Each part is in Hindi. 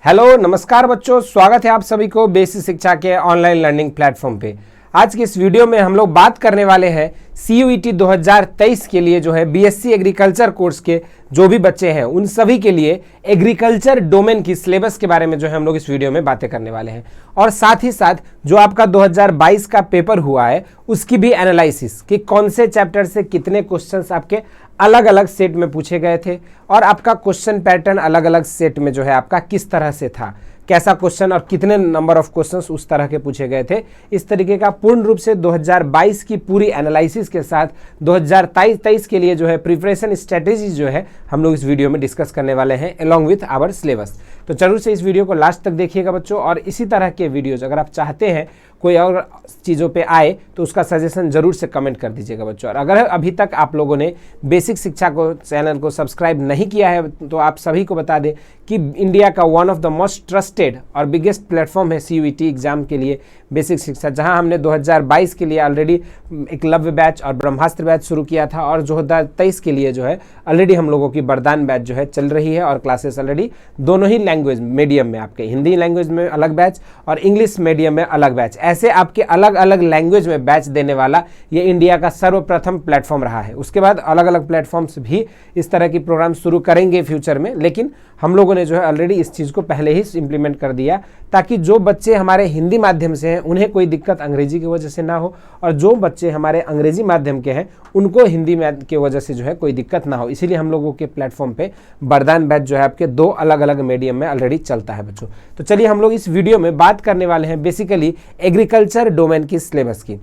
हेलो नमस्कार बच्चों, स्वागत है आप सभी को बेसिक शिक्षा के ऑनलाइन लर्निंग प्लेटफॉर्म पे। आज की इस वीडियो में हम लोग बात करने वाले हैं CUET 2023 के लिए जो है बीएससी एग्रीकल्चर कोर्स के जो भी बच्चे हैं उन सभी के लिए एग्रीकल्चर डोमेन की सिलेबस के बारे में जो है हम लोग इस वीडियो में बातें करने वाले हैं। और साथ ही साथ जो आपका 2022 का पेपर हुआ है उसकी भी एनालिसिस कि कौन से चैप्टर से कितने क्वेश्चंस आपके अलग अलग सेट में पूछे गए थे और आपका क्वेश्चन पैटर्न अलग अलग सेट में जो है आपका किस तरह से था, कैसा क्वेश्चन और कितने नंबर ऑफ क्वेश्चंस उस तरह के पूछे गए थे। इस तरीके का पूर्ण रूप से 2022 की पूरी एनालिसिस के साथ 2023 के लिए जो है प्रिपरेशन स्ट्रेटेजी जो है हम लोग इस वीडियो में डिस्कस करने वाले हैं अलोंग विथ आवर सिलेबस। तो जरूर से इस वीडियो को लास्ट तक देखिएगा बच्चों। और इसी तरह के वीडियोज अगर आप चाहते हैं कोई और चीज़ों पे आए तो उसका सजेशन जरूर से कमेंट कर दीजिएगा बच्चों। और अगर अभी तक आप लोगों ने बेसिक शिक्षा को चैनल को सब्सक्राइब नहीं किया है तो आप सभी को बता दें कि इंडिया का one of the most trusted और बिगेस्ट प्लेटफॉर्म है CUET एग्जाम के लिए बेसिक शिक्षा, जहां हमने 2022 के लिए ऑलरेडी एकलव्य बैच और ब्रह्मास्त्र बैच शुरू किया था और 2023 के लिए जो है ऑलरेडी हम लोगों की वरदान बैच जो है चल रही है। और क्लासेस ऑलरेडी दोनों ही लैंग्वेज मीडियम में, आपके हिंदी लैंग्वेज में अलग बैच और इंग्लिश मीडियम में अलग बैच, ऐसे आपके अलग अलग लैंग्वेज में बैच देने वाला ये इंडिया का सर्वप्रथम प्लेटफॉर्म रहा है। उसके बाद अलग अलग प्लेटफॉर्म्स भी इस तरह की प्रोग्राम शुरू करेंगे फ्यूचर में, लेकिन हम लोगों ने जो है ऑलरेडी इस चीज़ को पहले ही इम्प्लीमेंट कर दिया ताकि जो बच्चे हमारे हिंदी माध्यम से हैं उन्हें कोई दिक्कत अंग्रेजी की वजह से ना हो और जो बच्चे हमारे अंग्रेजी माध्यम के हैं उनको हिंदी की वजह से जो है कोई दिक्कत ना हो। इसीलिए हम लोगों के प्लेटफॉर्म पे वरदान बैच जो है आपके दो अलग अलग मीडियम में ऑलरेडी चलता है बच्चों। तो चलिए हम लोग इस वीडियो में बात करने वाले हैं बेसिकली एग्रीकल्चर डोमेन की सिलेबस की।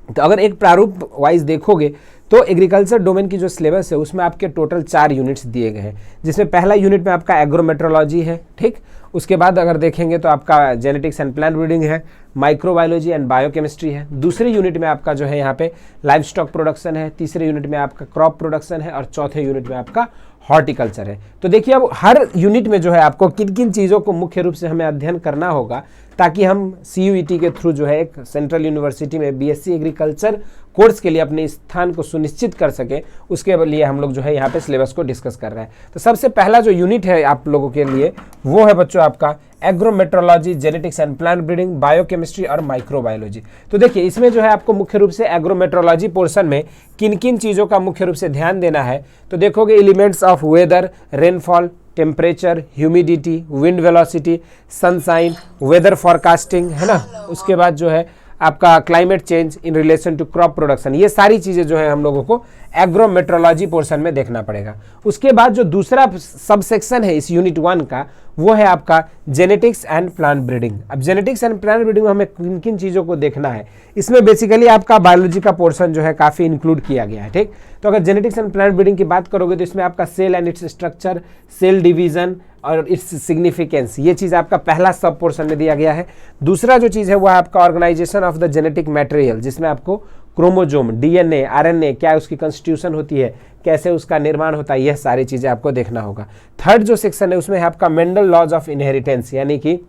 तो अगर एक प्रारूप वाइज देखोगे तो एग्रीकल्चर डोमेन की जो सिलेबस है उसमें आपके टोटल 4 यूनिट्स दिए गए हैं, जिसमें पहला यूनिट में आपका एग्रोमेट्रोलॉजी है, ठीक। उसके बाद अगर देखेंगे तो आपका जेनेटिक्स एंड प्लांट ब्रीडिंग है, माइक्रोबायोलॉजी एंड बायोकेमिस्ट्री है। दूसरे यूनिट में आपका जो है यहाँ पे लाइव स्टॉक प्रोडक्शन है, तीसरे यूनिट में आपका क्रॉप प्रोडक्शन है और चौथे यूनिट में आपका हॉर्टिकल्चर है। तो देखिए अब हर यूनिट में जो है आपको किन किन चीज़ों को मुख्य रूप से हमें अध्ययन करना होगा ताकि हम CUET के थ्रू जो है एक सेंट्रल यूनिवर्सिटी में बीएससी एग्रीकल्चर कोर्स के लिए अपने स्थान को सुनिश्चित कर सके, उसके लिए हम लोग जो है यहाँ पे सिलेबस को डिस्कस कर रहे हैं। तो सबसे पहला जो यूनिट है आप लोगों के लिए वो है बच्चों आपका agrometeorology, genetics and plant breeding, biochemistry और माइक्रोबायोलॉजी। तो देखिए इसमें जो है आपको मुख्य रूप से एग्रोमेट्रोलॉजी पोर्शन में किन किन चीज़ों का मुख्य रूप से ध्यान देना है तो देखोगे elements of weather, rainfall, temperature, humidity, wind velocity, sunshine, weather forecasting, है ना। उसके बाद जो है आपका climate change in relation to crop production, ये सारी चीज़ें जो है हम लोगों को एग्रोमेट्रोलॉजी पोर्शन में देखना पड़ेगा। उसके बाद जो दूसरा सब सेक्शन है इस यूनिट 1 का वो है आपका जेनेटिक्स एंड प्लांट ब्रीडिंग। अब जेनेटिक्स एंड प्लांट ब्रीडिंग में हमें किन किन चीज़ों को देखना है, इसमें बेसिकली आपका बायोलॉजी का पोर्शन जो है काफ़ी इंक्लूड किया गया है, ठीक। तो अगर जेनेटिक्स एंड प्लांट ब्रीडिंग की बात करोगे तो इसमें आपका cell and its structure, cell division और इट्स सिग्निफिकेंस, ये चीज़ आपका पहला सब पोर्शन में दिया गया है। दूसरा जो चीज़ है वो आपका organisation of the genetic material, जिसमें आपको क्रोमोजोम, DNA, RNA क्या उसकी कंस्टिट्यूशन होती है, कैसे उसका निर्माण होता है, यह सारी चीज़ें आपको देखना होगा। थर्ड जो सेक्शन है उसमें है आपका मेंडल लॉज ऑफ इनहेरिटेंस, यानी कि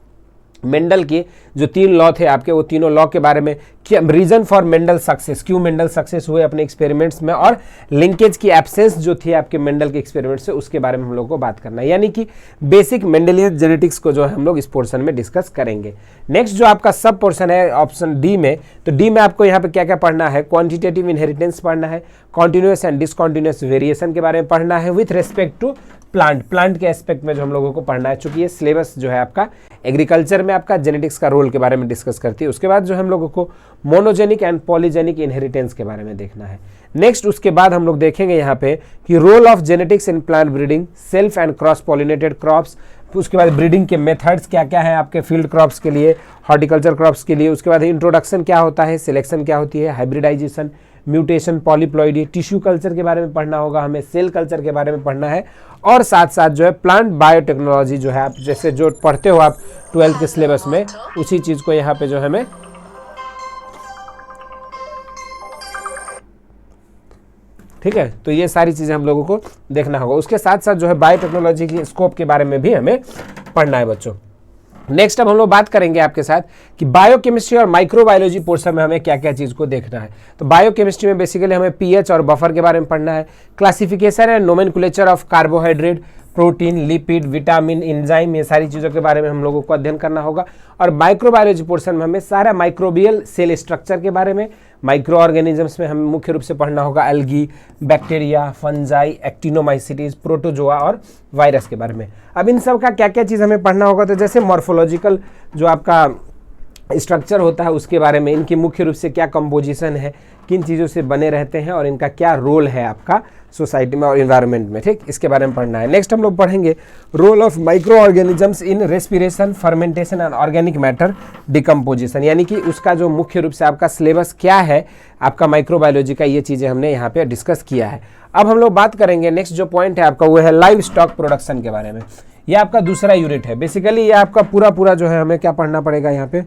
मेंडल के जो 3 लॉ थे आपके, वो तीनों लॉ के बारे में, रीजन फॉर मेंडल सक्सेस, क्यों मेंडल सक्सेस हुए अपने एक्सपेरिमेंट्स में और लिंकेज की एब्सेंस जो थी आपके मेंडल के एक्सपेरिमेंट से, उसके बारे में हम लोग को बात करना है। यानी कि बेसिक मेंडेलियन जेनेटिक्स को जो है हम लोग इस पोर्शन में डिस्कस करेंगे। नेक्स्ट जो आपका सब पोर्शन है ऑप्शन डी में, तो डी में आपको यहाँ पे क्या क्या पढ़ना है, क्वांटिटेटिव इनहेरिटेंस पढ़ना है, कॉन्टिन्यूस एंड डिसकॉन्टिन्यूस वेरिएशन के बारे में पढ़ना है विथ रेस्पेक्ट टू प्लांट के एस्पेक्ट में जो हम लोगों को पढ़ना है, चूंकि ये सिलेबस जो है आपका एग्रीकल्चर में आपका जेनेटिक्स का रोल के बारे में डिस्कस करती है। उसके बाद जो हम लोगों को मोनोजेनिक एंड पॉलीजेनिक इनहेरिटेंस के बारे में देखना है। नेक्स्ट उसके बाद हम लोग देखेंगे यहाँ पे कि role of genetics in plant breeding, self and cross pollinated crops, उसके बाद ब्रीडिंग के मेथड्स क्या क्या है आपके फील्ड क्रॉप्स के लिए, हॉर्टिकल्चर क्रॉप्स के लिए। उसके बाद इंट्रोडक्शन क्या होता है, सिलेक्शन क्या होती है, hybridisation, mutation, polyploidy, tissue culture के बारे में पढ़ना होगा हमें, सेल कल्चर के बारे में पढ़ना है और साथ साथ जो है प्लांट बायोटेक्नोलॉजी जो है आप जैसे जो पढ़ते हो आप 12th के सिलेबस में, उसी चीज़ को यहाँ पे जो है हमें ठीक है। तो ये सारी चीज़ें हम लोगों को देखना होगा। उसके साथ साथ जो है बायोटेक्नोलॉजी की स्कोप के बारे में भी हमें पढ़ना है बच्चों। नेक्स्ट अब हम लोग बात करेंगे आपके साथ कि बायोकेमिस्ट्री और माइक्रोबायोलॉजी पोर्शन में हमें क्या क्या चीज़ को देखना है। तो बायोकेमिस्ट्री में बेसिकली हमें पीएच और बफर के बारे में पढ़ना है, classification and nomenclature of carbohydrate, protein, lipid, vitamin, enzyme, ये सारी चीज़ों के बारे में हम लोगों को अध्ययन करना होगा। और माइक्रोबायोलॉजी पोर्शन में हमें सारा माइक्रोबियल सेल स्ट्रक्चर के बारे में, माइक्रो ऑर्गेनिजम्स में हमें मुख्य रूप से पढ़ना होगा algae, bacteria, fungi, actinomycetes, protozoa और वायरस के बारे में। अब इन सब का क्या क्या चीज़ हमें पढ़ना होगा, तो जैसे मॉर्फोलॉजिकल जो आपका स्ट्रक्चर होता है उसके बारे में, इनकी मुख्य रूप से क्या कंपोजिशन है, किन चीज़ों से बने रहते हैं और इनका क्या रोल है आपका सोसाइटी में और इन्वायरमेंट में, ठीक, इसके बारे में पढ़ना है। नेक्स्ट हम लोग पढ़ेंगे role of micro organisms in respiration, fermentation and organic matter decomposition, यानी कि उसका जो मुख्य रूप से आपका सिलेबस क्या है आपका माइक्रोबायोलॉजी का, ये चीज़ें हमने यहाँ पे डिस्कस किया है। अब हम लोग बात करेंगे नेक्स्ट जो पॉइंट है आपका वो है लाइव स्टॉक प्रोडक्शन के बारे में। ये आपका दूसरा यूनिट है। बेसिकली ये आपका पूरा जो है हमें क्या पढ़ना पड़ेगा यहाँ पे,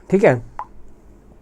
ठीक है।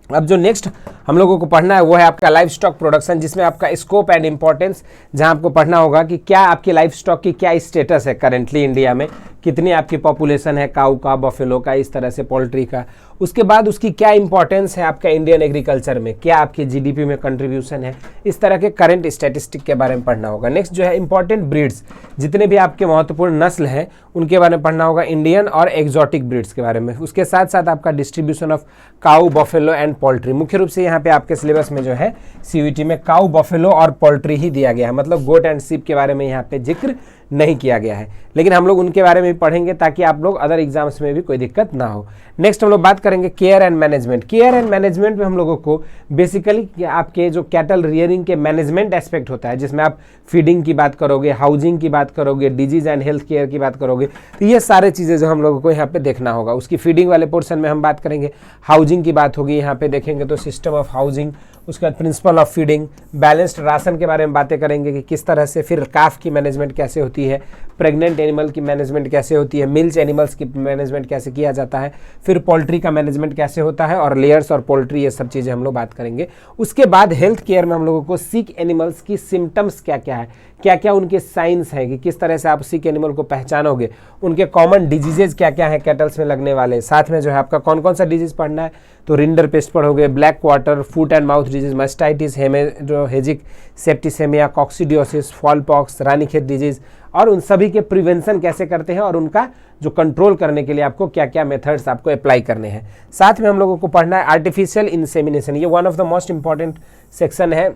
अब जो नेक्स्ट हम लोगों को पढ़ना है वो है आपका लाइव स्टॉक प्रोडक्शन, जिसमें आपका स्कोप एंड इंपॉर्टेंस, जहां आपको पढ़ना होगा कि क्या आपकी लाइव स्टॉक की क्या स्टेटस है करेंटली इंडिया में, कितनी आपकी पॉपुलेशन है काऊ का, बफेलो का, इस तरह से पोल्ट्री का। उसके बाद उसकी क्या इंपॉर्टेंस है आपका इंडियन एग्रीकल्चर में, क्या आपकी जीडीपी में कंट्रीब्यूशन है, इस तरह के करंट स्टैटिस्टिक के बारे में पढ़ना होगा। नेक्स्ट जो है इंपॉर्टेंट ब्रीड्स, जितने भी आपके महत्वपूर्ण नस्ल हैं उनके बारे में पढ़ना होगा, इंडियन और एक्जॉटिक ब्रीड्स के बारे में। उसके साथ साथ आपका distribution of cow, buffalo and poultry. मुख्य रूप से यहाँ पे आपके सिलेबस में जो है सीयूईटी में काऊ, बफेलो और पोल्ट्री ही दिया गया है, मतलब गोट एंड शीप के बारे में यहाँ पे जिक्र नहीं किया गया है, लेकिन हम लोग उनके बारे में भी पढ़ेंगे ताकि आप लोग अदर एग्जाम्स में भी कोई दिक्कत ना हो। नेक्स्ट हम लोग बात करेंगे care and management. Care and management में हम लोगों को बेसिकली आपके जो कैटल रियरिंग के मैनेजमेंट एस्पेक्ट होता है, जिसमें आप फीडिंग की बात करोगे, हाउसिंग की बात करोगे, डिजीज एंड हेल्थ केयर की बात करोगे, तो ये सारे चीज़ें जो हम लोगों को यहाँ पे देखना होगा। उसकी फीडिंग वाले पोर्शन में हम बात करेंगे, हाउसिंग की बात होगी, यहाँ पे देखेंगे तो सिस्टम ऑफ हाउसिंग, उसके बाद principle of feeding, balanced ration के बारे में बातें करेंगे कि किस तरह से, फिर काफ की मैनेजमेंट कैसे होती है, प्रेग्नेंट एनिमल की मैनेजमेंट कैसे होती है, मिल्च एनिमल्स की मैनेजमेंट कैसे किया जाता है, फिर पोल्ट्री का मैनेजमेंट कैसे होता है, और लेयर्स और पोल्ट्री, ये सब चीज़ें हम लोग बात करेंगे। उसके बाद हेल्थ केयर में हम लोगों को सिक एनिमल्स की सिम्टम्स क्या क्या है, क्या क्या उनके साइंस हैं, कि किस तरह से आप सिक एनिमल को पहचानोगे, उनके कॉमन डिजीजेज क्या क्या है कैटल्स में लगने वाले, साथ में जो है आपका कौन कौन सा डिजीज पढ़ना है, तो रिंडर पेस्ट पढ़ोगे, black quarter, foot and mouth disease, mastitis, haemorrhagic septicaemia, coccidiosis, fowlpox, Ranikhet disease, और उन सभी के प्रिवेंशन कैसे करते हैं और उनका जो कंट्रोल करने के लिए आपको क्या क्या मेथड्स आपको अप्लाई करने हैं। साथ में हम लोगों को पढ़ना है आर्टिफिशियल इंसेमिनेशन। ये one of the most important section है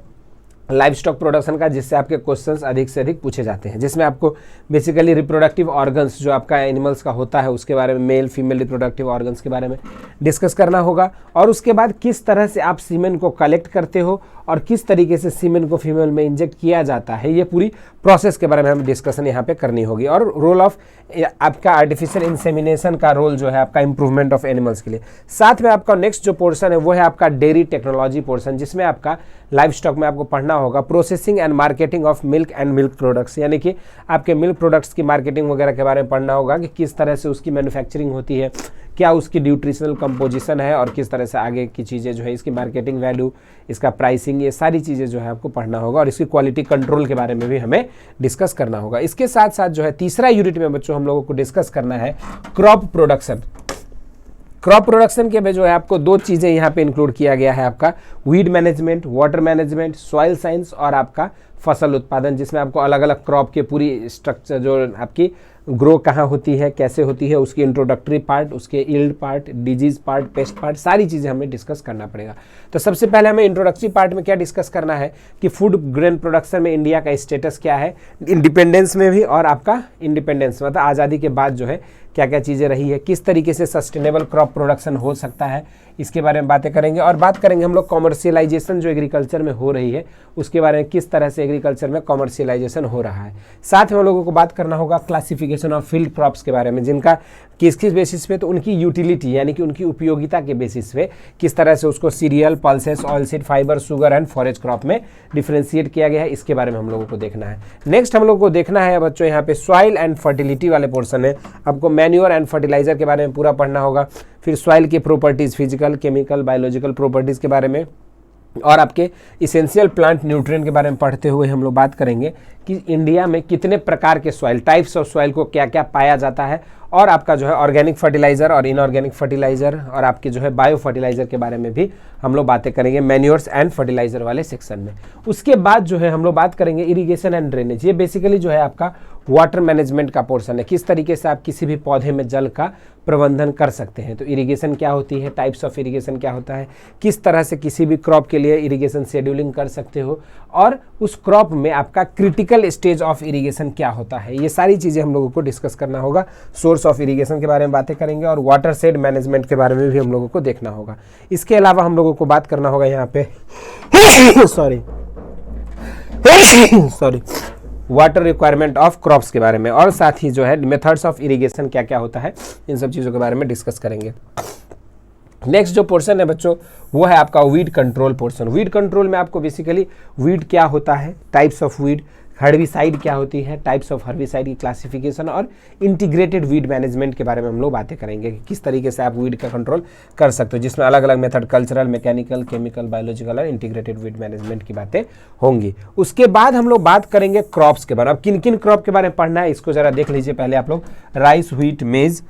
लाइव स्टॉक प्रोडक्शन का, जिससे आपके क्वेश्चंस अधिक से अधिक पूछे जाते हैं, जिसमें आपको बेसिकली रिप्रोडक्टिव ऑर्गन्स जो आपका एनिमल्स का होता है उसके बारे में, मेल फीमेल रिप्रोडक्टिव ऑर्गन्स के बारे में डिस्कस करना होगा। और उसके बाद किस तरह से आप सीमेन को कलेक्ट करते हो और किस तरीके से सीमेन को फीमेल में इंजेक्ट किया जाता है, ये पूरी प्रोसेस के बारे में हम डिस्कशन यहाँ पे करनी होगी। और रोल ऑफ आपका आर्टिफिशियल इंसेमिनेशन का रोल जो है आपका इंप्रूवमेंट ऑफ एनिमल्स के लिए। साथ में आपका नेक्स्ट जो पोर्शन है वो है आपका डेयरी टेक्नोलॉजी पोर्शन, जिसमें आपका लाइव स्टॉक में आपको पढ़ना होगा processing and marketing of milk and milk products, यानी कि आपके मिल्क प्रोडक्ट्स की मार्केटिंग वगैरह के बारे में पढ़ना होगा कि किस तरह से उसकी मैन्युफैक्चरिंग होती है, क्या उसकी न्यूट्रिशनल कंपोजिशन है और किस तरह से आगे की चीज़ें जो है, इसकी मार्केटिंग वैल्यू, इसका प्राइसिंग, ये सारी चीज़ें जो है आपको पढ़ना होगा। और इसकी क्वालिटी कंट्रोल के बारे में भी हमें डिस्कस करना होगा। इसके साथ साथ जो है तीसरा यूनिट में बच्चों हम लोगों को डिस्कस करना है क्रॉप प्रोडक्शन। क्रॉप प्रोडक्शन के में जो है आपको दो चीज़ें यहाँ पे इंक्लूड किया गया है, आपका weed management, water management, soil science और आपका फसल उत्पादन, जिसमें आपको अलग अलग क्रॉप के पूरी स्ट्रक्चर जो आपकी ग्रो कहाँ होती है, कैसे होती है, उसकी इंट्रोडक्टरी पार्ट, उसके yield part, disease part, paste part, सारी चीज़ें हमें डिस्कस करना पड़ेगा। तो सबसे पहले हमें इंट्रोडक्टरी पार्ट में क्या डिस्कस करना है कि फूड ग्रेन प्रोडक्शन में इंडिया का स्टेटस क्या है, इंडिपेंडेंस में भी और आपका इंडिपेंडेंस मतलब आज़ादी के बाद जो है क्या क्या चीज़ें रही है, किस तरीके से सस्टेनेबल क्रॉप प्रोडक्शन हो सकता है, इसके बारे में बातें करेंगे। और बात करेंगे हम लोग कॉमर्शियलाइजेशन जो एग्रीकल्चर में हो रही है उसके बारे में, किस तरह से एग्रीकल्चर में कॉमर्शियलाइजेशन हो रहा है। साथ में हम लोगों को बात करना होगा क्लासिफिकेशन ऑफ फील्ड क्रॉप्स के बारे में, जिनका किस किस बेसिस पे, तो उनकी यूटिलिटी यानी कि उनकी उपयोगिता के बेसिस पे किस तरह से उसको serial, pulses, oil seed, fibre, sugar and forage crop में डिफ्रेंशिएट किया गया है, इसके बारे में हम लोगों को देखना है। नेक्स्ट हम लोगों को देखना है बच्चों यहाँ पे सॉइल एंड फर्टिलिटी वाले पोर्शन है, आपको मैन्योर एंड फर्टिलाइजर के बारे में पूरा पढ़ना होगा। फिर सॉइल की properties, physical, chemical, biological properties के बारे में, और आपके इसेंशियल प्लांट न्यूट्रिएंट के बारे में पढ़ते हुए हम लोग बात करेंगे कि इंडिया में कितने प्रकार के सॉइल, टाइप्स ऑफ सॉइल को क्या क्या पाया जाता है, और आपका जो है ऑर्गेनिक फर्टिलाइजर और इनऑर्गेनिक फर्टिलाइजर और आपके जो है बायो फर्टिलाइजर के बारे में भी हम लोग बातें करेंगे मैन्योर्स एंड फर्टिलाइजर वाले सेक्शन में। उसके बाद जो है हम लोग बात करेंगे इरिगेशन एंड ड्रेनेज। ये बेसिकली जो है आपका वाटर मैनेजमेंट का पोर्शन है, किस तरीके से आप किसी भी पौधे में जल का प्रबंधन कर सकते हैं। तो इरिगेशन क्या होती है, टाइप्स ऑफ इरिगेशन क्या होता है, किस तरह से किसी भी क्रॉप के लिए इरिगेशन शेड्यूलिंग कर सकते हो, और उस क्रॉप में आपका क्रिटिकल स्टेज ऑफ इरिगेशन क्या होता है, ये सारी चीज़ें हम लोगों को डिस्कस करना होगा। सोर्स ऑफ इरिगेशन के बारे में बातें करेंगे और वाटर शेड मैनेजमेंट के बारे में भी हम लोगों को देखना होगा। इसके अलावा हम लोगों को बात करना होगा यहाँ पे sorry water requirement of crops के बारे में, और साथ ही जो है मेथड्स ऑफ इरिगेशन क्या क्या होता है, इन सब चीज़ों के बारे में डिस्कस करेंगे। नेक्स्ट जो पोर्शन है बच्चों वो है आपका weed control portion. Weed control में आपको बेसिकली वीड क्या होता है, टाइप्स ऑफ वीड, हर्बिसाइड क्या होती है, टाइप्स ऑफ हर्बिसाइड की क्लासिफिकेशन, और इंटीग्रेटेड वीड मैनेजमेंट के बारे में हम लोग बातें करेंगे कि किस तरीके से आप वीड का कंट्रोल कर सकते हो, जिसमें अलग अलग method cultural, mechanical, chemical, biological और इंटीग्रेटेड वीड मैनेजमेंट की बातें होंगी। उसके बाद हम लोग बात करेंगे क्रॉप्स के बारे में। अब किन किन क्रॉप के बारे में पढ़ना है इसको जरा देख लीजिए पहले आप लोग। Rice, wheat, maize,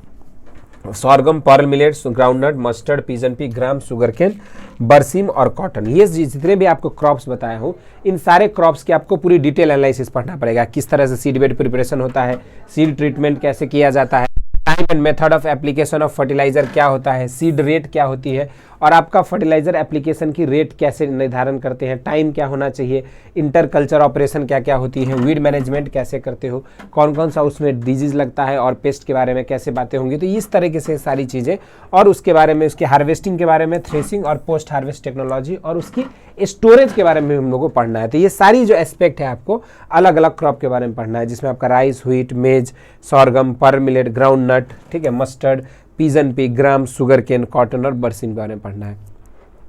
sorghum, pearl millets, groundnut, mustard, pigeon pea, gram, sugarcane, berseem और कॉटन। ये जितने भी आपको क्रॉप्स बताया हूँ इन सारे क्रॉप्स की आपको पूरी डिटेल एनालिसिस पढ़ना पड़ेगा। किस तरह से सीड बेड प्रिपरेशन होता है, सीड ट्रीटमेंट कैसे किया जाता है, time and method of application of fertiliser क्या होता है, सीड रेट क्या होती है, और आपका फर्टिलाइजर एप्लीकेशन की रेट कैसे निर्धारण करते हैं, टाइम क्या होना चाहिए, इंटर कल्चर ऑपरेशन क्या क्या होती है, वीड मैनेजमेंट कैसे करते हो, कौन कौन सा उसमें डिजीज लगता है, और पेस्ट के बारे में कैसे बातें होंगी। तो इस तरीके से सारी चीज़ें, और उसके बारे में उसके हार्वेस्टिंग के बारे में, थ्रेसिंग और पोस्ट हार्वेस्ट टेक्नोलॉजी, और उसकी स्टोरेज के बारे में हम लोगों को पढ़ना है। तो ये सारी जो एस्पेक्ट है आपको अलग अलग क्रॉप के बारे में पढ़ना है, जिसमें आपका rice, wheat, maize, sorghum, pearl millet, groundnut, ठीक है, mustard, pigeon pea, gram, sugarcane, cotton और बरसीम के बारे में पढ़ना है।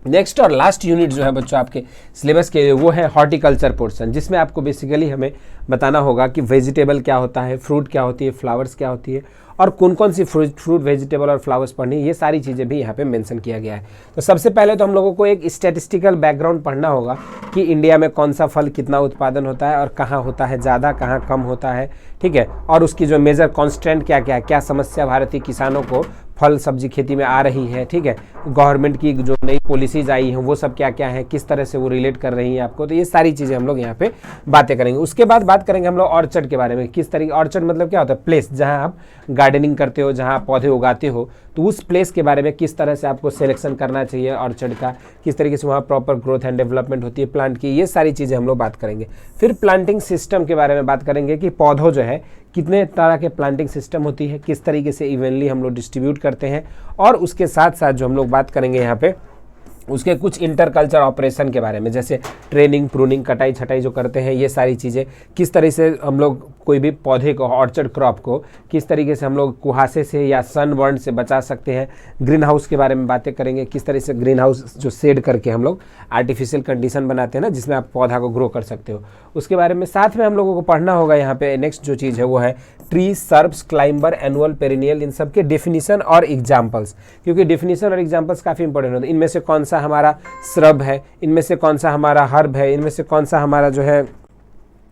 नेक्स्ट और लास्ट यूनिट जो है बच्चों आपके सिलेबस के वो है हॉर्टिकल्चर पोर्शन, जिसमें आपको बेसिकली हमें बताना होगा कि वेजिटेबल क्या होता है, फ्रूट क्या होती है, फ्लावर्स क्या होती है, और कौन कौन सी फ्रूट, वेजिटेबल और फ्लावर्स पढ़नी है, ये सारी चीज़ें भी यहाँ पे मेंशन किया गया है। तो सबसे पहले तो हम लोगों को एक स्टैटिस्टिकल बैकग्राउंड पढ़ना होगा कि इंडिया में कौन सा फल कितना उत्पादन होता है और कहाँ होता है ज़्यादा, कहाँ कम होता है, ठीक है, और उसकी जो मेजर कॉन्स्टेंट क्या क्या है, क्या समस्या भारतीय किसानों को फल सब्जी खेती में आ रही है, ठीक है, गवर्नमेंट की जो नई पॉलिसीज आई हैं वो सब क्या क्या है, किस तरह से वो रिलेट कर रही हैं आपको। तो ये सारी चीज़ें हम लोग यहाँ पे बातें करेंगे। उसके बाद बात करेंगे हम लोग ऑर्चर्ड के बारे में, किस तरीके, ऑर्चर्ड मतलब क्या होता है, प्लेस जहाँ आप गार्डनिंग करते हो, जहाँ आप पौधे उगाते हो, तो उस प्लेस के बारे में किस तरह से आपको सिलेक्शन करना चाहिए ऑर्चर्ड का, किस तरीके से वहाँ प्रॉपर ग्रोथ एंड डेवलपमेंट होती है प्लांट की, ये सारी चीज़ें हम लोग बात करेंगे। फिर प्लांटिंग सिस्टम के बारे में बात करेंगे कि पौधों जो है कितने तरह के प्लांटिंग सिस्टम होती है, किस तरीके से इवनली हम लोग डिस्ट्रीब्यूट करते हैं, और उसके साथ साथ जो हम लोग बात करेंगे यहाँ पे उसके कुछ इंटर कल्चर ऑपरेशन के बारे में, जैसे ट्रेनिंग, प्रूनिंग, कटाई छटाई जो करते हैं, ये सारी चीज़ें किस तरह से हम लोग कोई भी पौधे को, ऑर्चर्ड क्रॉप को किस तरीके से हम लोग कुहासे से या सनबर्न से बचा सकते हैं। ग्रीन हाउस के बारे में बातें करेंगे, किस तरह से ग्रीन हाउस जो शेड करके हम लोग आर्टिफिशियल कंडीशन बनाते हैं ना, जिसमें आप पौधा को ग्रो कर सकते हो, उसके बारे में साथ में हम लोगों को पढ़ना होगा। यहाँ पे नेक्स्ट जो चीज़ है वो है tree, shrubs, climber, annual, perennial, इन सब के डेफिनेशन और एग्जाम्पल्स, क्योंकि डेफिनेशन और एग्जाम्पल्स काफ़ी इंपॉर्टेंट होते हैं। इनमें से कौन सा हमारा श्रब है, इनमें से कौन सा हमारा हर्ब है, इनमें से कौन सा हमारा जो है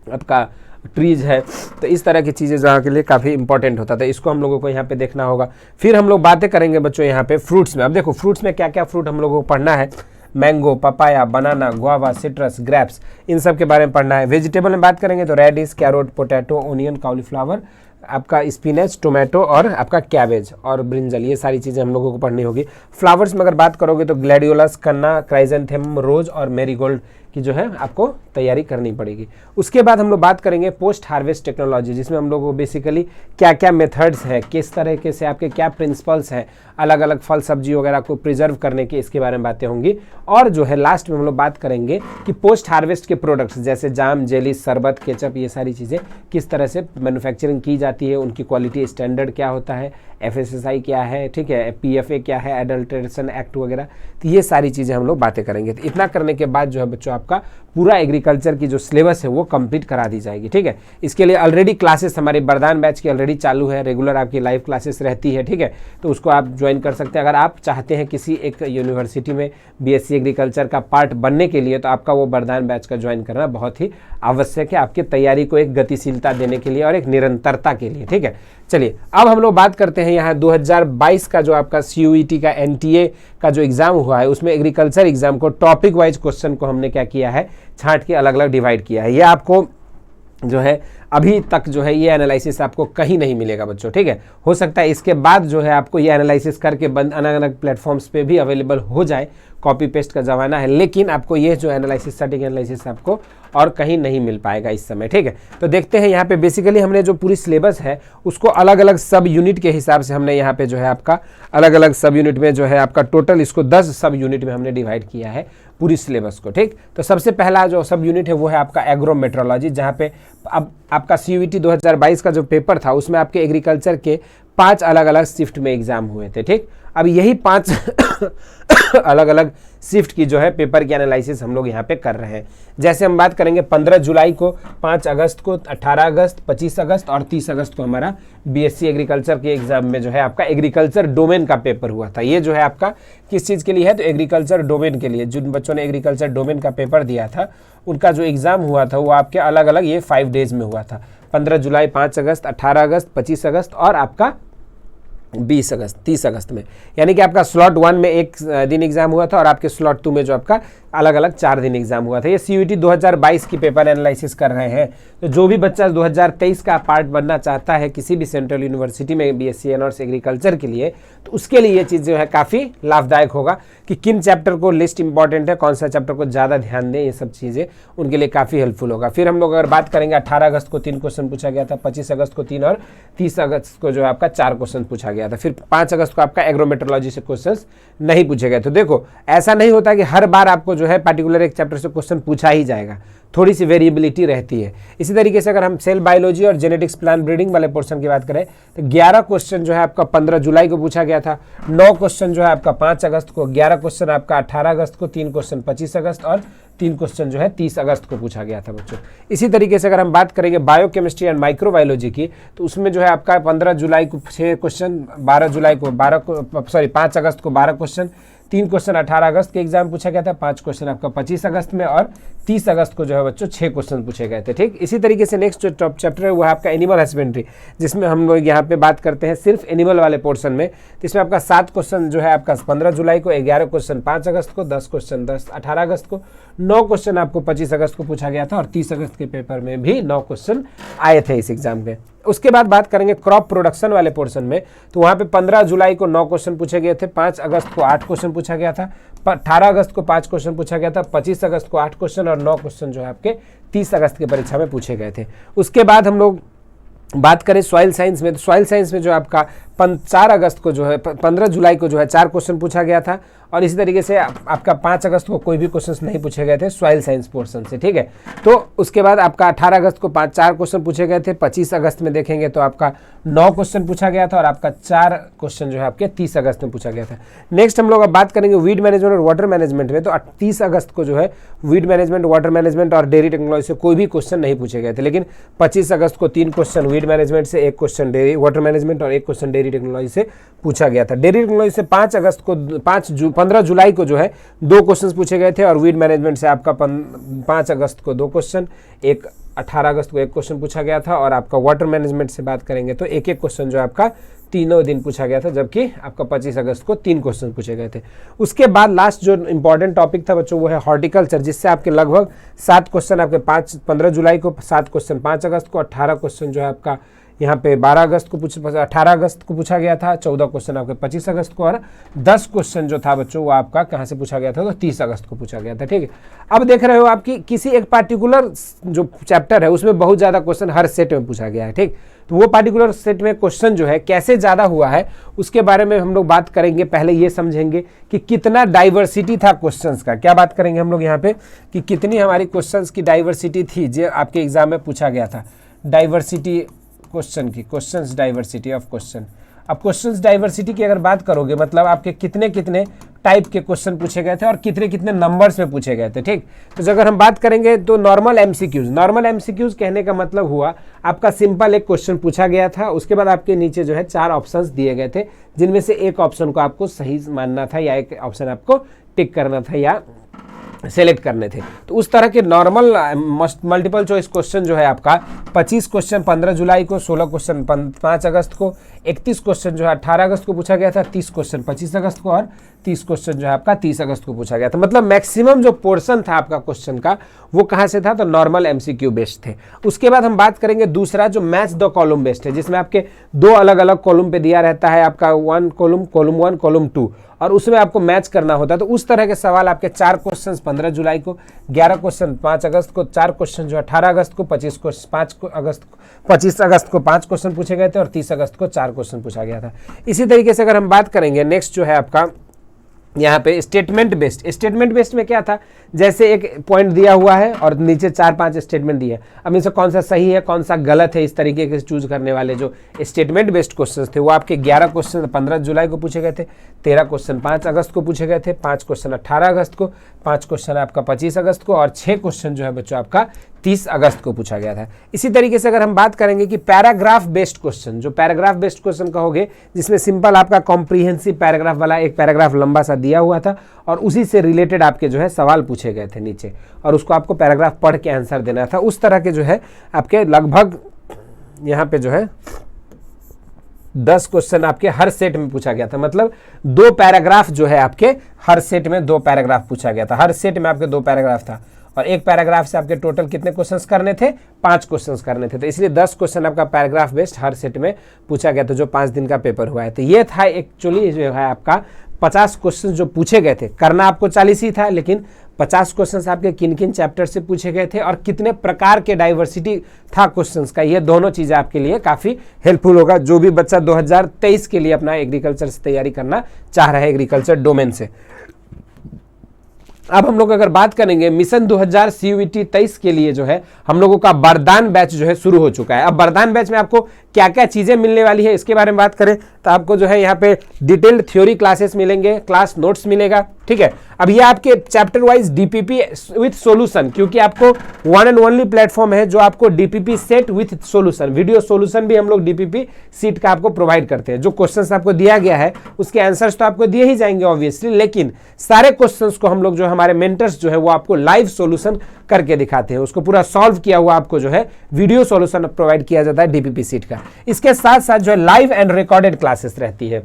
आपका ट्रीज है, तो इस तरह की चीज़ें जहाँ के लिए काफ़ी इंपॉर्टेंट होता था, इसको हम लोगों को यहाँ पे देखना होगा। फिर हम लोग बातें करेंगे बच्चों यहाँ पे फ्रूट्स में। अब देखो फ्रूट्स में क्या क्या फ्रूट हम लोगों को पढ़ना है, मैंगो, पपाया, बनाना, गुआवा, सिट्रस, ग्रेप्स, इन सब के बारे में पढ़ना है। वेजिटेबल में बात करेंगे तो radish, carrot, potato, onion, cauliflower, आपका स्पिनच, टोमेटो और आपका कैबेज और ब्रिंजल, ये सारी चीज़ें हम लोगों को पढ़नी होगी। फ्लावर्स में अगर बात करोगे तो ग्लैडियोलस, कन्ना, क्राइजेंथेमम, रोज और मैरीगोल्ड की जो है आपको तैयारी करनी पड़ेगी। उसके बाद हम लोग बात करेंगे पोस्ट हार्वेस्ट टेक्नोलॉजी, जिसमें हम लोग को बेसिकली क्या क्या मेथड्स हैं, किस तरीके से आपके क्या प्रिंसिपल्स हैं अलग अलग फल सब्जी वगैरह को प्रिजर्व करने के, इसके बारे में बातें होंगी। और जो है लास्ट में हम लोग बात करेंगे कि पोस्ट हार्वेस्ट के प्रोडक्ट्स जैसे जाम, जेली, शरबत, केचप, ये सारी चीज़ें किस तरह से मैन्युफैक्चरिंग की जाती है, उनकी क्वालिटी स्टैंडर्ड क्या होता है, FSSI क्या है, ठीक है, PFA क्या है, एडल्ट्रेशन एक्ट वगैरह, तो ये सारी चीज़ें हम लोग बातें करेंगे। तो इतना करने के बाद जो है बच्चों आपका पूरा एग्रीकल्चर की जो सिलेबस है वो कंप्लीट करा दी जाएगी, ठीक है। इसके लिए ऑलरेडी क्लासेस हमारे वरदान बैच की ऑलरेडी चालू है, रेगुलर आपकी लाइव क्लासेस रहती है, ठीक है, तो उसको आप ज्वाइन कर सकते हैं। अगर आप चाहते हैं किसी एक यूनिवर्सिटी में BSc एग्रीकल्चर का पार्ट बनने के लिए, तो आपका वो वरदान बैच का ज्वाइन करना बहुत ही आवश्यक है आपकी तैयारी को एक गतिशीलता देने के लिए और एक निरंतरता के लिए, ठीक है। चलिए अब हम लोग बात करते हैं यहाँ 2022 का जो आपका CUET का NTA का जो एग्जाम हुआ है, उसमें एग्रीकल्चर एग्जाम को टॉपिक वाइज क्वेश्चन को हमने क्या किया है, छांट के अलग अलग डिवाइड किया है। ये आपको जो है अभी तक जो है ये एनालिसिस आपको कहीं नहीं मिलेगा बच्चों, ठीक है। हो सकता है इसके बाद जो है आपको ये एनालिसिस करके अलग अलग प्लेटफॉर्म्स पे भी अवेलेबल हो जाए, कॉपी पेस्ट का ज़माना है, लेकिन आपको ये जो एनालिसिस, स्टैटिक एनालिसिस आपको और कहीं नहीं मिल पाएगा इस समय, ठीक है। तो देखते हैं यहाँ पे बेसिकली हमने जो पूरी सिलेबस है उसको अलग अलग सब यूनिट के हिसाब से हमने यहाँ पे जो है आपका अलग अलग सब यूनिट में जो है आपका टोटल इसको 10 सब यूनिट में हमने डिवाइड किया है पूरी सिलेबस को, ठीक। तो सबसे पहला जो सब यूनिट है वो है आपका एग्रोमेट्रोलॉजी, जहाँ पे अब आपका CUET 2022 का जो पेपर था उसमें आपके एग्रीकल्चर के 5 अलग अलग शिफ्ट में एग्जाम हुए थे, ठीक। अब यही 5 अलग अलग शिफ्ट की जो है पेपर की एनालिसिस हम लोग यहाँ पे कर रहे हैं। जैसे हम बात करेंगे 15 जुलाई को, 5 अगस्त को, 18 अगस्त, 25 अगस्त और 30 अगस्त को हमारा BSc एग्रीकल्चर के एग्जाम में जो है आपका एग्रीकल्चर डोमेन का पेपर हुआ था। ये जो है आपका किस चीज़ के लिए है, तो एग्रीकल्चर डोमेन के लिए। जिन बच्चों ने एग्रीकल्चर डोमेन का पेपर दिया था उनका जो एग्जाम हुआ था वो आपके अलग अलग ये 5 डेज में हुआ था, 15 जुलाई, 5 अगस्त, 18 अगस्त, 25 अगस्त और आपका 20 अगस्त, 30 अगस्त में। यानी कि आपका स्लॉट 1 में 1 दिन एग्जाम हुआ था और आपके स्लॉट 2 में जो आपका अलग अलग 4 दिन एग्जाम हुआ था। ये CUET 2022 की पेपर एनालिसिस कर रहे हैं। तो जो भी बच्चा 2023 का पार्ट बनना चाहता है किसी भी सेंट्रल यूनिवर्सिटी में BSc ऑनर्स एग्रीकल्चर के लिए, तो उसके लिए ये चीज़ जो है काफ़ी लाभदायक होगा कि किन चैप्टर को लिस्ट इंपॉर्टेंट है, कौन सा चैप्टर को ज़्यादा ध्यान दें, ये सब चीज़ें उनके लिए काफ़ी हेल्पफुल होगा। फिर हम लोग अगर बात करेंगे 18 अगस्त को 3 क्वेश्चन पूछा गया था, 25 अगस्त को 3 और 30 अगस्त को जो है आपका 4 क्वेश्चन पूछा गया था। फिर 5 अगस्त को आपका एग्रोमेट्रोलॉजी से क्वेश्चन नहीं पूछे गए। तो देखो ऐसा नहीं होता कि हर बार आपको जो है पार्टिकुलर एक चैप्टर से क्वेश्चन पूछा ही जाएगा, थोड़ी सी वेरिएबिलिटी रहती है। इसी तरीके से अगर हम सेल बायोलॉजी और जेनेटिक्स प्लांट ब्रीडिंग वाले पोर्शन की बात करें तो 11 क्वेश्चन जो है आपका 15 जुलाई को पूछा गया था, 9 क्वेश्चन जो है आपका 5 अगस्त को, 11 क्वेश्चन आपका 18 अगस्त को, 3 क्वेश्चन 25 अगस्त और 3 क्वेश्चन जो है 30 अगस्त को पूछा गया था बच्चों। इसी तरीके से अगर हम बात करेंगे बायोकेमिस्ट्री एंड माइक्रोबायोलॉजी की, तो उसमें जो है आपका 15 जुलाई को 6 क्वेश्चन, 12 जुलाई को 5 अगस्त को 12 क्वेश्चन, 3 क्वेश्चन 18 अगस्त के एग्जाम पूछा गया था, 5 क्वेश्चन आपका 25 अगस्त में और 30 अगस्त को जो है बच्चों 6 क्वेश्चन पूछे गए थे, ठीक। इसी तरीके से नेक्स्ट जो टॉप चैप्टर है वो है आपका एनिमल हस्बेंड्री, जिसमें हम लोग यहाँ पे बात करते हैं सिर्फ एनिमल वाले पोर्शन में। तो इसमें आपका 7 क्वेश्चन जो है आपका 15 जुलाई को, 11 क्वेश्चन 5 अगस्त को, 10 क्वेश्चन 18 अगस्त को, 9 क्वेश्चन आपको 25 अगस्त को पूछा गया था और 30 अगस्त के पेपर में भी 9 क्वेश्चन आए थे इस एग्जाम के। उसके बाद बात करेंगे क्रॉप प्रोडक्शन वाले पोर्शन में, तो वहाँ पे 15 जुलाई को 9 क्वेश्चन पूछे गए थे, 5 अगस्त को 8 क्वेश्चन पूछा गया था, 18 अगस्त को 5 क्वेश्चन पूछा गया था, 25 अगस्त को 8 क्वेश्चन और 9 क्वेश्चन जो है आपके 30 अगस्त की परीक्षा में पूछे गए थे। उसके बाद हम लोग बात करें सॉइल साइंस में, तो सॉइल साइंस में जो आपका 4 अगस्त को जो है 15 जुलाई को जो है 4 क्वेश्चन पूछा गया था और इसी तरीके से आपका 5 अगस्त को कोई भी क्वेश्चंस नहीं पूछे गए थे सॉइल साइंस पोर्शन से, ठीक है। तो उसके बाद आपका 18 अगस्त को 4 क्वेश्चन पूछे गए थे, 25 अगस्त में देखेंगे तो आपका 9 क्वेश्चन पूछा गया था और आपका 4 क्वेश्चन जो है आपके 30 अगस्त में पूछा गया था। नेक्स्ट हम लोग अब बात करेंगे वीड मैनेजमेंट और वाटर मैनेजमेंट में, तो 30 अगस्त को जो है वीड मैनेजमेंट, वाटर मैनेजमेंट और डेयरी टेक्नोलॉजी से कोई भी क्वेश्चन नहीं पूछे गए थे, लेकिन 25 अगस्त को 3 क्वेश्चन वीड मैनेजमेंट से, 1 क्वेश्चन डेयरी वाटर मैनेजमेंट और 1 क्वेश्चन डेयरी टेक्नोलॉजी से पूछा गया था। डेयरी टेक्नोलॉजी से 15 जुलाई को जो है 2 क्वेश्चन पूछे गए थे और वीड मैनेजमेंट से आपका 5 अगस्त को 2 क्वेश्चन, 18 अगस्त को 1 क्वेश्चन पूछा गया था और आपका वाटर मैनेजमेंट से बात करेंगे तो 1-1 क्वेश्चन जो आपका तीनों दिन पूछा गया था, जबकि आपका 25 अगस्त को 3 क्वेश्चन पूछे गए थे। उसके बाद लास्ट जो इंपॉर्टेंट टॉपिक था बच्चों वो है हॉर्टिकल्चर, जिससे आपके लगभग 7 क्वेश्चन आपके 15 जुलाई को, 7 क्वेश्चन 5 अगस्त को, 18 क्वेश्चन जो है आपका यहाँ पे 18 अगस्त को पूछा गया था, 14 क्वेश्चन आपके 25 अगस्त को और 10 क्वेश्चन जो था बच्चों वो आपका कहाँ से पूछा गया था, तो 30 अगस्त को पूछा गया था, ठीक है। अब देख रहे हो आपकी किसी एक पार्टिकुलर जो चैप्टर है उसमें बहुत ज़्यादा क्वेश्चन हर सेट में पूछा गया है, ठीक। तो वो पार्टिकुलर सेट में क्वेश्चन जो है कैसे ज़्यादा हुआ है उसके बारे में हम लोग बात करेंगे। पहले ये समझेंगे कि कितना डाइवर्सिटी था क्वेश्चंस का, क्या बात करेंगे हम लोग यहाँ पे कि कितनी हमारी क्वेश्चंस की डाइवर्सिटी थी जो आपके एग्जाम में पूछा गया था। डाइवर्सिटी क्वेश्चन की, क्वेश्चंस डाइवर्सिटी ऑफ क्वेश्चन, अब क्वेश्चंस डाइवर्सिटी की अगर बात करोगे, मतलब आपके कितने कितने टाइप के क्वेश्चन पूछे गए थे और कितने कितने नंबर्स में पूछे गए थे, ठीक। तो अगर हम बात करेंगे तो नॉर्मल एमसीक्यूज कहने का मतलब हुआ आपका सिंपल एक क्वेश्चन पूछा गया था, उसके बाद आपके नीचे जो है 4 ऑप्शंस दिए गए थे, जिनमें से एक ऑप्शन को आपको सही मानना था या एक ऑप्शन आपको टिक करना था या सेलेक्ट करने थे। तो उस तरह के नॉर्मल मल्टीपल चॉइस क्वेश्चन जो है आपका 25 क्वेश्चन 15 जुलाई को, 16 क्वेश्चन 5 अगस्त को, 31 क्वेश्चन जो है 18 अगस्त को पूछा गया था, 30 क्वेश्चन 25 अगस्त को और 30 क्वेश्चन जो है आपका 30 अगस्त को पूछा गया था। मतलब मैक्सिमम जो पोर्शन था आपका क्वेश्चन का वो कहाँ से था, तो नॉर्मल एमसीक्यू बेस्ड थे। उसके बाद हम बात करेंगे दूसरा जो मैच द कॉलम बेस्ड है, जिसमें आपके 2 अलग अलग कॉलम पे दिया रहता है आपका 1 कॉलम, कॉलम 1 कॉलम 2, और उसमें आपको मैच करना होता है। तो उस तरह के सवाल आपके 4 क्वेश्चन 15 जुलाई को, 11 क्वेश्चन 5 अगस्त को, 4 क्वेश्चन जो 18 अगस्त को, 25 अगस्त को 5 क्वेश्चन पूछे गए थे और 30 अगस्त को 4 क्वेश्चन पूछा गया था। इसी तरीके से अगर हम बात करेंगे नेक्स्ट जो है आपका यहाँ पे स्टेटमेंट बेस्ड में क्या था, जैसे एक पॉइंट दिया हुआ है और नीचे 4-5 स्टेटमेंट दिए, अब इनसे कौन सा सही है कौन सा गलत है, इस तरीके के चूज करने वाले जो स्टेटमेंट बेस्ड क्वेश्चंस थे वो आपके 11 क्वेश्चन 15 जुलाई को पूछे गए थे, 13 क्वेश्चन 5 अगस्त को पूछे गए थे, 5 क्वेश्चन 18 अगस्त को, 5 क्वेश्चन आपका 25 अगस्त को और 6 क्वेश्चन जो है बच्चों आपका 30 अगस्त को पूछा गया था। इसी तरीके से अगर हम बात करेंगे कि पैराग्राफ बेस्ड क्वेश्चन, जो पैराग्राफ बेस्ड क्वेश्चन कहोगे, जिसमें सिंपल आपका कॉम्प्रिहेंसिव पैराग्राफ वाला एक पैराग्राफ लंबा सा दिया हुआ था और उसी से रिलेटेड आपके जो है सवाल पूछे गए थे नीचे और उसको आपको पैराग्राफ पढ़ के आंसर देना था। उस तरह के जो है आपके लगभग यहाँ पे जो है 10 क्वेश्चन आपके हर सेट में पूछा गया था। मतलब 2 पैराग्राफ जो है आपके हर सेट में 2 पैराग्राफ पूछा गया था, हर सेट में आपके 2 पैराग्राफ था और एक पैराग्राफ से आपके टोटल कितने क्वेश्चंस करने थे, 5 क्वेश्चंस करने थे। तो इसलिए 10 क्वेश्चन आपका पैराग्राफ बेस्ड हर सेट में पूछा गया था, जो 5 दिन का पेपर हुआ है। तो ये था एक्चुअली जो है आपका 50 क्वेश्चन जो पूछे गए थे, करना आपको 40 ही था, लेकिन 50 क्वेश्चंस आपके किन किन चैप्टर से पूछे गए थे और कितने प्रकार के डाइवर्सिटी था क्वेश्चंस का, ये दोनों चीज़ें आपके लिए काफ़ी हेल्पफुल होगा, जो भी बच्चा 2023 के लिए अपना एग्रीकल्चर से तैयारी करना चाह रहा है, एग्रीकल्चर डोमेन से। अब हम लोग अगर बात करेंगे मिशन 2000 CUET 23 के लिए जो है हम लोगों का वरदान बैच जो है शुरू हो चुका है। अब वरदान बैच में आपको क्या क्या चीज़ें मिलने वाली है इसके बारे में बात करें तो आपको जो है यहाँ पे डिटेल्ड थ्योरी क्लासेस मिलेंगे, क्लास नोट्स मिलेगा, ठीक है। अब ये आपके chapter wise DPP with solution, क्योंकि आपको वन एंड ओनली प्लेटफॉर्म है जो आपको DPP set with solution, video solution भी हम लोग DPP सीट का आपको प्रोवाइड करते हैं। जो क्वेश्चंस आपको दिया गया है उसके आंसर्स तो आपको दिए ही जाएंगे ऑब्वियसली, लेकिन सारे क्वेश्चंस को हम लोग जो हमारे मेंटर्स जो है वो आपको लाइव सॉल्यूशन करके दिखाते हैं, उसको पूरा सॉल्व किया हुआ आपको जो है वीडियो सॉल्यूशन प्रोवाइड किया जाता है DPP सीट का। इसके साथ साथ जो है लाइव एंड रिकॉर्डेड क्लासेस रहती है,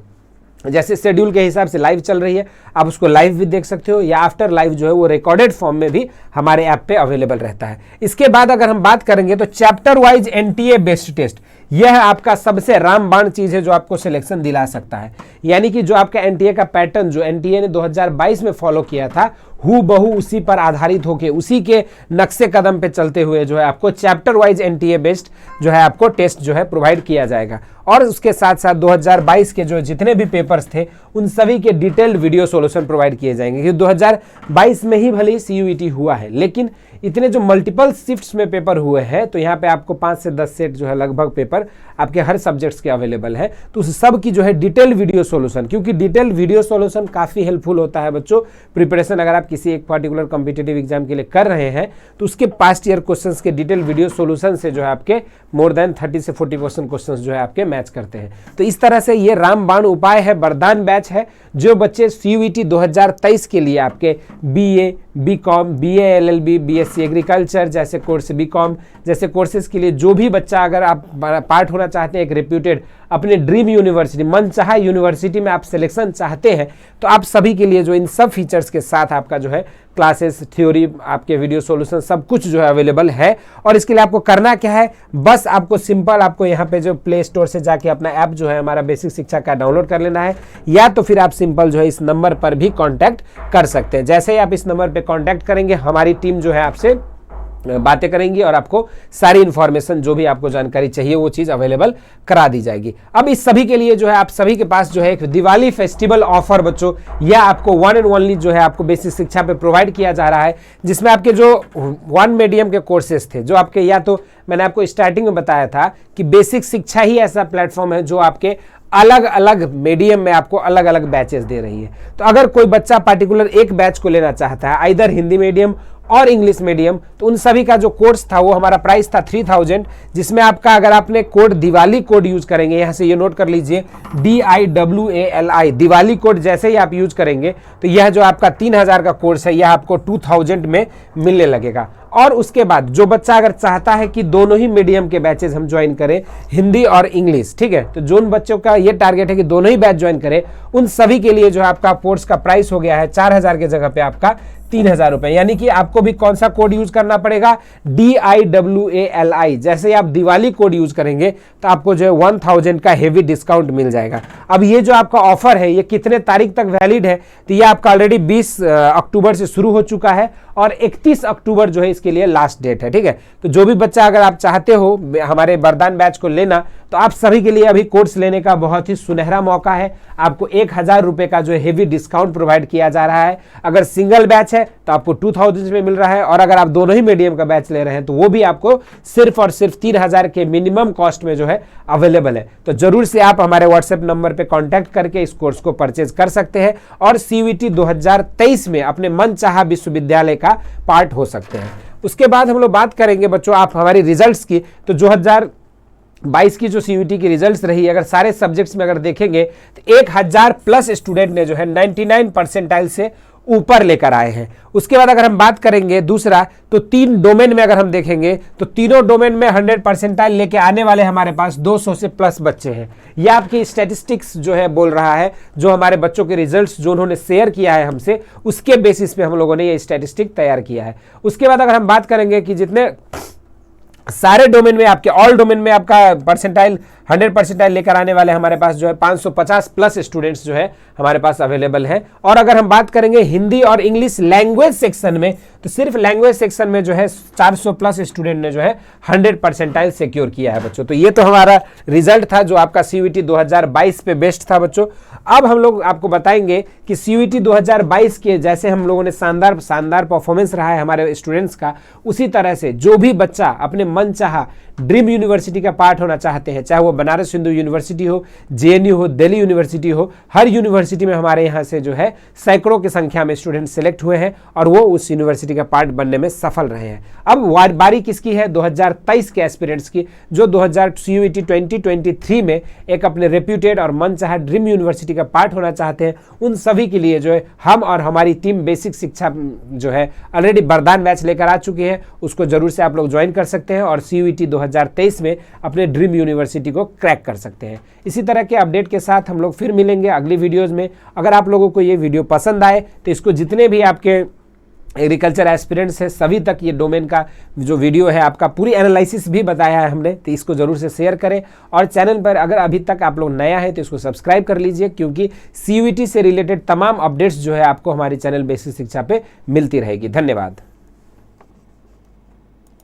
जैसे शेड्यूल के हिसाब से लाइव चल रही है आप उसको लाइव भी देख सकते हो या आफ्टर लाइव जो है वो रिकॉर्डेड फॉर्म में भी हमारे ऐप पे अवेलेबल रहता है। इसके बाद अगर हम बात करेंगे तो chapter wise NTA based test, यह आपका सबसे रामबाण चीज है जो आपको सिलेक्शन दिला सकता है। यानी कि जो आपका NTA का पैटर्न जो NTA ने 2022 में फॉलो किया था, हूबहू उसी पर आधारित होकर उसी के नक्शे कदम पे चलते हुए जो है आपको चैप्टर वाइज NTA बेस्ड जो है आपको टेस्ट जो है प्रोवाइड किया जाएगा। और उसके साथ साथ 2022 के जो जितने भी पेपर्स थे उन सभी के डिटेल्ड वीडियो सॉल्यूशन प्रोवाइड किए जाएंगे, क्योंकि 2022 में ही भले CUET हुआ है, लेकिन इतने जो मल्टीपल शिफ्ट्स में पेपर हुए हैं तो यहाँ पे आपको 5 से 10 सेट जो है लगभग पेपर आपके हर सब्जेक्ट्स के अवेलेबल है। तो उस सब की जो है डिटेल वीडियो सॉल्यूशन, क्योंकि डिटेल वीडियो सॉल्यूशन काफ़ी हेल्पफुल होता है बच्चों प्रिपरेशन, अगर आप किसी एक पर्टिकुलर कॉम्पिटिटिव एग्जाम के लिए कर रहे हैं तो उसके पास्ट ईयर क्वेश्चंस के डिटेल वीडियो सॉल्यूशन से जो है आपके मोर देन 30 से 40% क्वेश्चंस जो है आपके मैच करते हैं। तो इस तरह से ये रामबाण उपाय है, वरदान बैच है, जो बच्चे CUET 2023 के लिए आपके BA, BCom, BA LLB, BSc agriculture जैसे कोर्स, BCom जैसे कोर्सेज के लिए जो भी बच्चा अगर आप पार्ट होना चाहते हैं एक रेप्यूटेड अपने ड्रीम यूनिवर्सिटी, मनचाहा यूनिवर्सिटी में आप सिलेक्शन चाहते हैं, तो आप सभी के लिए जो इन सब फीचर्स के साथ आपका जो है क्लासेस, थ्योरी, आपके वीडियो सॉल्यूशन सब कुछ जो है अवेलेबल है। और इसके लिए आपको करना क्या है, बस आपको सिंपल आपको यहाँ पे जो प्ले स्टोर से जाके अपना ऐप जो है हमारा बेसिक शिक्षा का डाउनलोड कर लेना है, या तो फिर आप सिंपल जो है इस नंबर पर भी कांटेक्ट कर सकते हैं। जैसे ही आप इस नंबर पे कांटेक्ट करेंगे हमारी टीम जो है आपसे बातें करेंगी और आपको सारी इंफॉर्मेशन जो भी आपको जानकारी चाहिए वो चीज़ अवेलेबल करा दी जाएगी। अब इस सभी के लिए जो है आप सभी के पास जो है एक दिवाली फेस्टिवल ऑफर बच्चों, यह आपको वन एंड ओनली जो है आपको बेसिक शिक्षा पे प्रोवाइड किया जा रहा है, जिसमें आपके जो वन मीडियम के कोर्सेज थे, जो आपके या तो मैंने आपको स्टार्टिंग में बताया था कि बेसिक शिक्षा ही ऐसा प्लेटफॉर्म है जो आपके अलग अलग मीडियम में आपको अलग अलग बैचेस दे रही है। तो अगर कोई बच्चा पार्टिकुलर एक बैच को लेना चाहता है, आइदर हिंदी मीडियम और इंग्लिश मीडियम, तो उन सभी का जो कोर्स था वो हमारा प्राइस था 3000, जिसमें आपका अगर आपने कोड दिवाली कोड यूज करेंगे, यहां से ये नोट कर लीजिए DIWALI, दिवाली कोड जैसे ही आप यूज करेंगे तो यह जो आपका 3000 का कोर्स है यह आपको 2000 में मिलने लगेगा। और उसके बाद जो बच्चा अगर चाहता है कि दोनों ही मीडियम के बैचेस हम ज्वाइन करें, हिंदी और इंग्लिश, ठीक है, तो जो उन बच्चों का ये टारगेट है कि दोनों ही बैच ज्वाइन करें, उन सभी के लिए जो है आपका कोर्स का प्राइस हो गया है 4000 के जगह पे आपका 3000 रुपए। यानी कि आपको भी कौन सा कोड यूज करना पड़ेगा, DIWALI। जैसे ही आप दिवाली कोड यूज करेंगे तो आपको जो है 1000 का हेवी डिस्काउंट मिल जाएगा। अब ये जो आपका ऑफर है ये कितने तारीख तक वैलिड है, तो ये आपका ऑलरेडी 20 अक्टूबर से शुरू हो चुका है और 31 अक्टूबर जो है इसके लिए लास्ट डेट है, ठीक है। तो जो भी बच्चा अगर आप चाहते हो हमारे वरदान बैच को लेना, तो आप सभी के लिए अभी कोर्स लेने का बहुत ही सुनहरा मौका है। आपको 1000 रुपए का जो हेवी डिस्काउंट प्रोवाइड किया जा रहा है। अगर सिंगल बैच है तो आपको 2000 में मिल रहा है, और अगर आप दोनों ही मीडियम का बैच ले रहे हैं तो वो भी आपको सिर्फ और सिर्फ 3000 के मिनिमम कॉस्ट में जो है अवेलेबल है। तो जरूर से आप हमारे व्हाट्सएप नंबर पे कांटेक्ट करके इस कोर्स को परचेज कर सकते हैं और CUET 2023 में अपने मनचाहा विश्वविद्यालय का पार्ट हो सकते हैं। उसके बाद हम लोग बात करेंगे बच्चों आप हमारी रिजल्ट्स की। तो 2022 की जो CUET की रिजल्ट्स रही, अगर सारे सब्जेक्ट्स में अगर देखेंगे तो 1000 प्लस स्टूडेंट ने जो है 99 परसेंटाइल से ऊपर लेकर आए हैं। उसके बाद अगर हम बात करेंगे दूसरा, तो 3 डोमेन में अगर हम देखेंगे तो तीनों डोमेन में 100 परसेंटाइल लेके आने वाले हमारे पास 200 से प्लस बच्चे हैं। यह आपकी स्टैटिस्टिक्स जो है बोल रहा है, जो हमारे बच्चों के रिजल्ट्स जो उन्होंने शेयर किया है हमसे, उसके बेसिस पे हम लोगों ने ये स्टैटिस्टिक तैयार किया है। उसके बाद अगर हम बात करेंगे कि जितने सारे डोमेन में आपके ऑल डोमेन में आपका परसेंटाइल 100 परसेंटाइल लेकर आने वाले हमारे पास जो है 550 प्लस स्टूडेंट्स जो है हमारे पास अवेलेबल है। और अगर हम बात करेंगे हिंदी और इंग्लिश लैंग्वेज सेक्शन में, तो सिर्फ लैंग्वेज सेक्शन में जो है 400 प्लस स्टूडेंट ने जो है 100 परसेंटाइल सिक्योर किया है बच्चों। तो ये तो हमारा रिजल्ट था जो आपका CUET 2022 पे बेस्ट था बच्चों। अब हम लोग आपको बताएंगे कि CUET 2022 के जैसे हम लोगों ने शानदार परफॉर्मेंस रहा है हमारे स्टूडेंट्स का, उसी तरह से जो भी बच्चा अपने मनचाहा ड्रीम यूनिवर्सिटी का पार्ट होना चाहते हैं, चाहे वो बनारस हिंदू यूनिवर्सिटी हो, JNU हो, दिल्ली यूनिवर्सिटी हो, हर यूनिवर्सिटी में हमारे यहाँ से जो है सैकड़ों की संख्या में स्टूडेंट सेलेक्ट हुए हैं और वो उस यूनिवर्सिटी का पार्ट बनने में सफल रहे हैं। अब बारी किसकी है, 2023 के एस्पिरेंट्स की, जो CUET 2023 में एक अपने रेप्यूटेड और मनचाहा ड्रीम यूनिवर्सिटी का पार्ट होना चाहते हैं। उन सभी के लिए जो है हम और हमारी टीम बेसिक शिक्षा जो है ऑलरेडी वरदान बैच लेकर आ चुकी है, उसको जरूर से आप लोग ज्वाइन कर सकते हैं और CUET 2023 में अपने ड्रीम यूनिवर्सिटी को क्रैक कर सकते हैं। इसी तरह के अपडेट के साथ हम लोग फिर मिलेंगे अगली वीडियोस में। अगर आप लोगों को ये वीडियो पसंद आए तो इसको जितने भी आपके एग्रीकल्चर एस्पिरेंट्स है सभी तक ये डोमेन का जो वीडियो है आपका पूरी एनालिसिस भी बताया है हमने, तो इसको जरूर से शेयर करें। और चैनल पर अगर अभी तक आप लोग नया है तो इसको सब्सक्राइब कर लीजिए, क्योंकि CUET से रिलेटेड तमाम अपडेट्स जो है आपको हमारे चैनल बेसिक शिक्षा पे मिलती रहेगी। धन्यवाद।